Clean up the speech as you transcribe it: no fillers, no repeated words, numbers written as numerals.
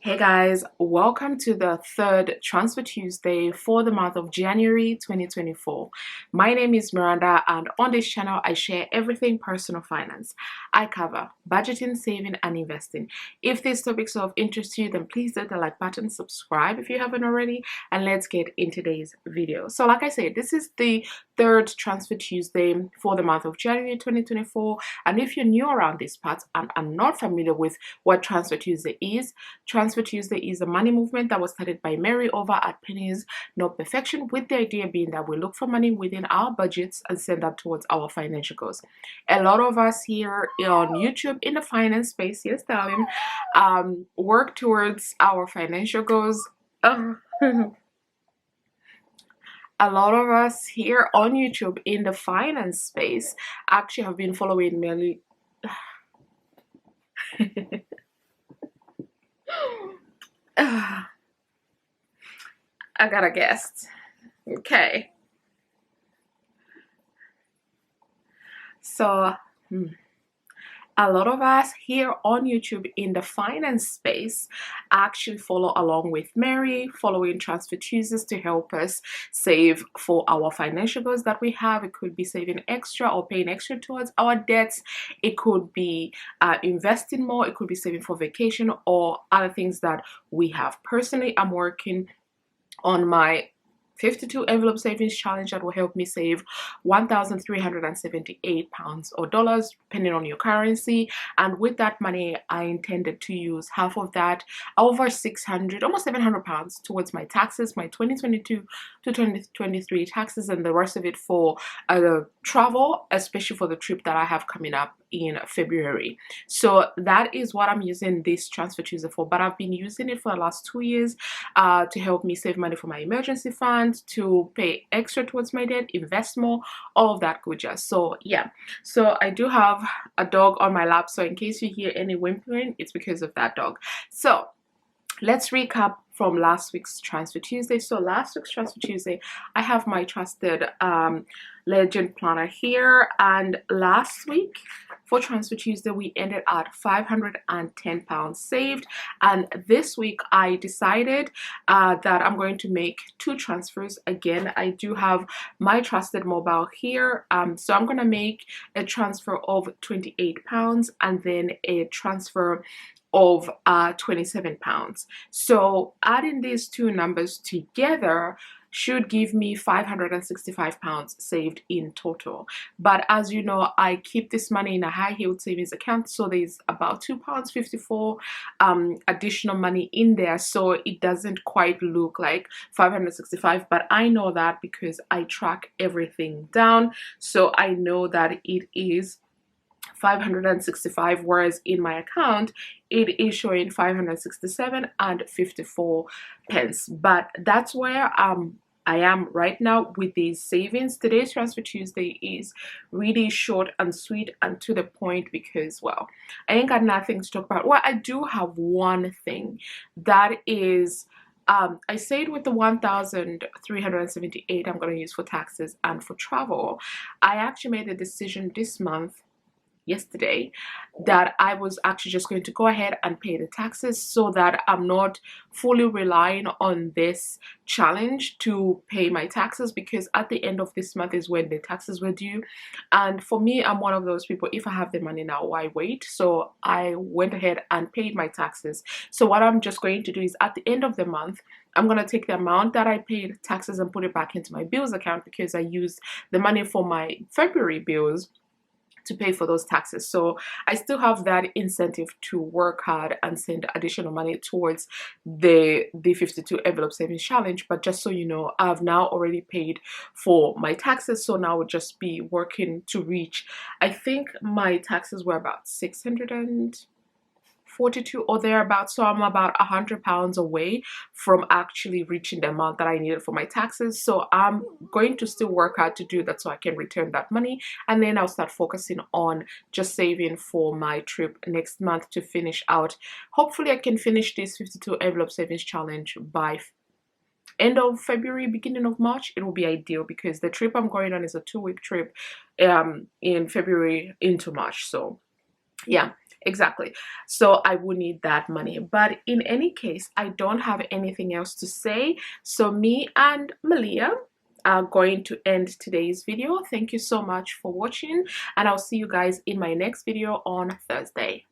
Hey guys, welcome to the third Transfer Tuesday for the month of January 2024. My name is Miranda, and on this channel I share everything personal finance. I cover budgeting, saving, and investing. If these topics are of interest to you, then please hit the like button, subscribe if you haven't already, and let's get into today's video. So like I said, this is the third Transfer Tuesday for the month of January 2024, and if you're new around these parts and are not familiar with what Transfer Tuesday is, Transfer Tuesday is a money movement that was started by Mary over at Pennies No Perfection, with the idea being that we look for money within our budgets and send that towards our financial goals. A lot of us here on YouTube in the finance space, yes, darling, work towards our financial goals. A lot of us here on YouTube in the finance space actually have been following Mary. I got a guest. Okay. So, a lot of us here on YouTube in the finance space actually follow along with Mary, following Transfer Tuesdays to help us save for our financial goals that we have. It could be saving extra or paying extra towards our debts. It could be investing more. It could be saving for vacation or other things that we have. Personally, I'm working on my 52 envelope savings challenge that will help me save £1,378 or dollars, depending on your currency. And with that money, I intended to use half of that, over 600, almost £700 towards my taxes, my 2022 to 2023 taxes, and the rest of it for travel, especially for the trip that I have coming up in February. So that is what I'm using this Transfer Tuesday for, but I've been using it for the last 2 years to help me save money for my emergency fund, to pay extra towards my debt, invest more, all of that good jazz. So yeah, so I do have a dog on my lap, so in case you hear any whimpering, it's because of that dog. So let's recap from last week's Transfer Tuesday. So last week's Transfer Tuesday, I have my trusted legend planner here, and last week for Transfer Tuesday we ended at £510 saved, and this week I decided that I'm going to make two transfers. Again, I do have my trusted mobile here, so I'm gonna make a transfer of £28 and then a transfer of £27. So adding these two numbers together should give me £565 saved in total. But as you know, I keep this money in a high yield savings account, so there's about £2.54 additional money in there, so it doesn't quite look like 565, but I know that because I track everything down, so I know that it is 565, whereas in my account it is showing 567 and 54 pence. But that's where I am right now with these savings. Today's Transfer Tuesday is really short and sweet and to the point because, well, I ain't got nothing to talk about. Well, I do have one thing that is I said with the 1,378 I'm going to use for taxes and for travel. I actually made a decision this month, yesterday, that I was actually just going to go ahead and pay the taxes so that I'm not fully relying on this challenge to pay my taxes, because at the end of this month is when the taxes were due, and for me, I'm one of those people, if I have the money now, why wait? So I went ahead and paid my taxes. So what I'm just going to do is at the end of the month, I'm going to take the amount that I paid taxes and put it back into my bills account, because I used the money for my February bills to pay for those taxes. So I still have that incentive to work hard and send additional money towards the 52 envelope savings challenge. But just so you know, I've now already paid for my taxes, so now I would just be working to reach, I think my taxes were about 642 or thereabouts, so I'm about £100 away from actually reaching the amount that I needed for my taxes. So I'm going to still work hard to do that so I can return that money, and then I'll start focusing on just saving for my trip next month to finish out. Hopefully I can finish this 52 envelope savings challenge by end of February, beginning of March. It will be ideal because the trip I'm going on is a 2-week trip in February into March. So yeah, Exactly. So I would need that money. But in any case, I don't have anything else to say. So me and Malia are going to end today's video. Thank you so much for watching, and I'll see you guys in my next video on Thursday.